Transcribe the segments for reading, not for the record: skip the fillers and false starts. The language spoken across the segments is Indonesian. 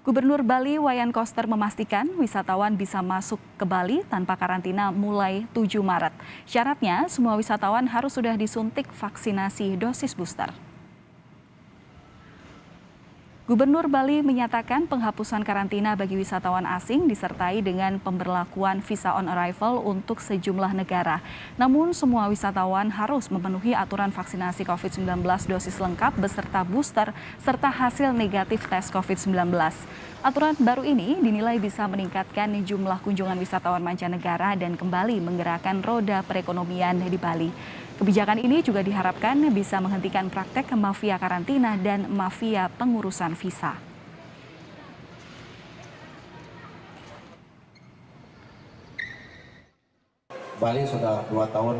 Gubernur Bali Wayan Koster memastikan wisatawan bisa masuk ke Bali tanpa karantina mulai 7 Maret. Syaratnya, semua wisatawan harus sudah disuntik vaksinasi dosis booster. Gubernur Bali menyatakan penghapusan karantina bagi wisatawan asing disertai dengan pemberlakuan visa on arrival untuk sejumlah negara. Namun semua wisatawan harus memenuhi aturan vaksinasi COVID-19 dosis lengkap beserta booster serta hasil negatif tes COVID-19. Aturan baru ini dinilai bisa meningkatkan jumlah kunjungan wisatawan mancanegara dan kembali menggerakkan roda perekonomian di Bali. Kebijakan ini juga diharapkan bisa menghentikan praktek mafia karantina dan mafia pengurusan visa. Bali sudah 2 tahun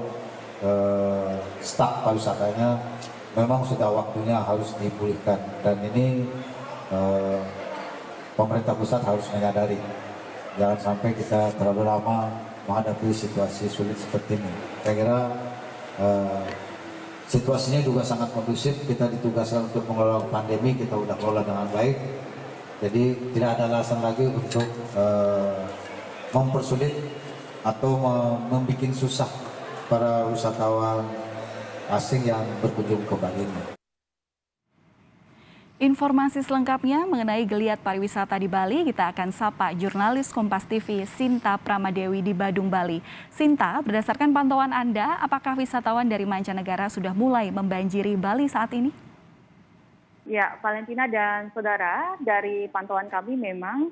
stuck pariwisatanya, memang sudah waktunya harus dipulihkan dan ini pemerintah pusat harus menyadari jangan sampai kita terlalu lama menghadapi situasi sulit seperti ini. Saya kira situasinya juga sangat kondusif, kita ditugaskan untuk mengelola pandemi, kita sudah kelola dengan baik, jadi tidak ada alasan lagi untuk mempersulit atau membuat susah para wisatawan asing yang berkunjung ke Bali. Informasi selengkapnya mengenai geliat pariwisata di Bali, kita akan sapa jurnalis Kompas TV Sinta Pramadewi di Badung, Bali. Sinta, berdasarkan pantauan Anda, apakah wisatawan dari mancanegara sudah mulai membanjiri Bali saat ini? Ya, Valentina dan saudara, dari pantauan kami memang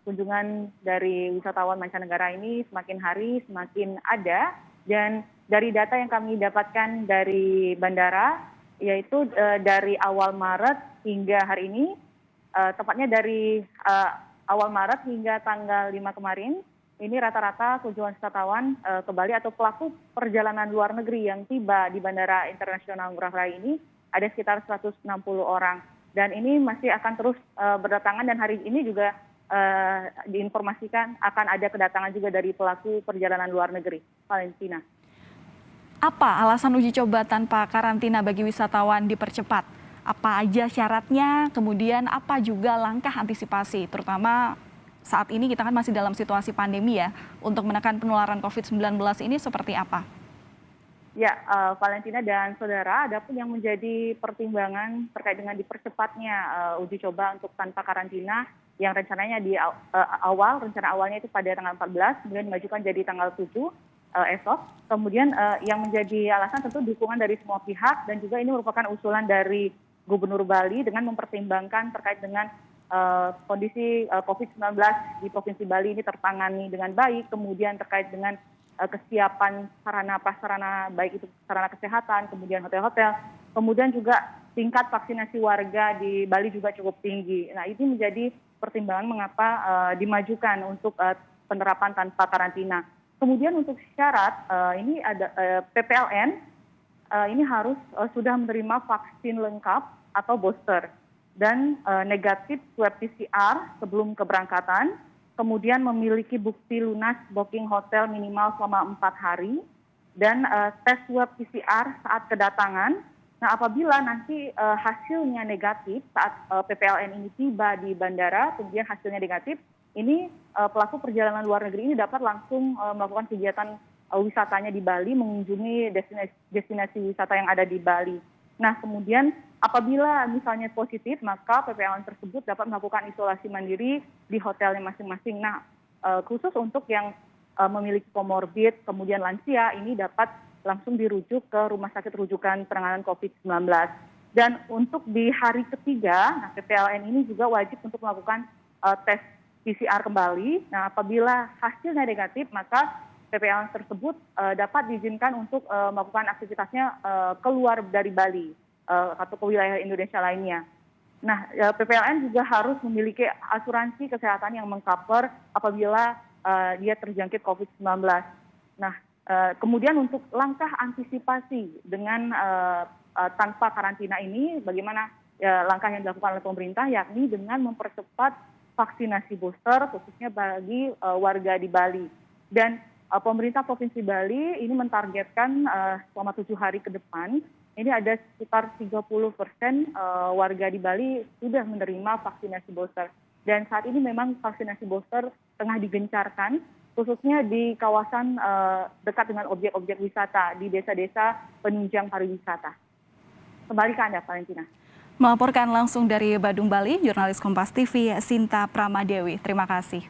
kunjungan dari wisatawan mancanegara ini semakin hari semakin ada, dan dari data yang kami dapatkan dari bandara, yaitu dari awal Maret hingga hari ini, tepatnya dari awal Maret hingga tanggal 5 kemarin, ini rata-rata kunjungan wisatawan ke Bali atau pelaku perjalanan luar negeri yang tiba di Bandara Internasional Ngurah Rai ini ada sekitar 160 orang. Dan ini masih akan terus berdatangan, dan hari ini juga diinformasikan akan ada kedatangan juga dari pelaku perjalanan luar negeri. Valentina. Apa alasan uji coba tanpa karantina bagi wisatawan dipercepat? Apa aja syaratnya, kemudian apa juga langkah antisipasi, terutama saat ini kita kan masih dalam situasi pandemi ya, untuk menekan penularan COVID-19 ini seperti apa? Ya, Valentina dan saudara, ada pun yang menjadi pertimbangan terkait dengan dipercepatnya uji coba untuk tanpa karantina yang rencananya di rencana awalnya itu pada tanggal 14, kemudian dimajukan jadi tanggal 7 esok. Kemudian yang menjadi alasan tentu dukungan dari semua pihak, dan juga ini merupakan usulan dari Gubernur Bali dengan mempertimbangkan terkait dengan kondisi COVID-19 di Provinsi Bali ini tertangani dengan baik, kemudian terkait dengan kesiapan sarana prasarana baik itu sarana kesehatan, kemudian hotel-hotel, kemudian juga tingkat vaksinasi warga di Bali juga cukup tinggi. Nah, ini menjadi pertimbangan mengapa dimajukan untuk penerapan tanpa karantina. Kemudian untuk syarat ini ada PPLN ini harus sudah menerima vaksin lengkap atau booster dan negatif swab PCR sebelum keberangkatan, kemudian memiliki bukti lunas booking hotel minimal selama 4 hari, dan tes swab PCR saat kedatangan. Nah, apabila nanti hasilnya negatif saat PPLN ini tiba di bandara, kemudian hasilnya negatif, ini pelaku perjalanan luar negeri ini dapat langsung melakukan kegiatan wisatanya di Bali, mengunjungi destinasi wisata yang ada di Bali. Nah, kemudian apabila misalnya positif, maka PPLN tersebut dapat melakukan isolasi mandiri di hotelnya masing-masing. Nah, khusus untuk yang memiliki komorbid, kemudian lansia, ini dapat langsung dirujuk ke rumah sakit rujukan penanganan COVID-19. Dan untuk di hari ketiga, nah, PPLN ini juga wajib untuk melakukan tes PCR kembali. Nah, apabila hasilnya negatif, maka PPLN tersebut dapat diizinkan untuk melakukan aktivitasnya keluar dari Bali atau ke wilayah Indonesia lainnya. Nah, PPLN juga harus memiliki asuransi kesehatan yang mengcover apabila dia terjangkit COVID-19. Nah, kemudian untuk langkah antisipasi dengan tanpa karantina ini, bagaimana langkah yang dilakukan oleh pemerintah, yakni dengan mempercepat vaksinasi booster khususnya bagi warga di Bali. Dan pemerintah Provinsi Bali ini mentargetkan selama 7 hari ke depan, ini ada sekitar 30% warga di Bali sudah menerima vaksinasi booster. Dan saat ini memang vaksinasi booster tengah digencarkan, khususnya di kawasan dekat dengan objek-objek wisata di desa-desa penunjang pariwisata. Kembali ke Anda, Valentina. Melaporkan langsung dari Badung, Bali, jurnalis Kompas TV Sinta Pramadewi. Terima kasih.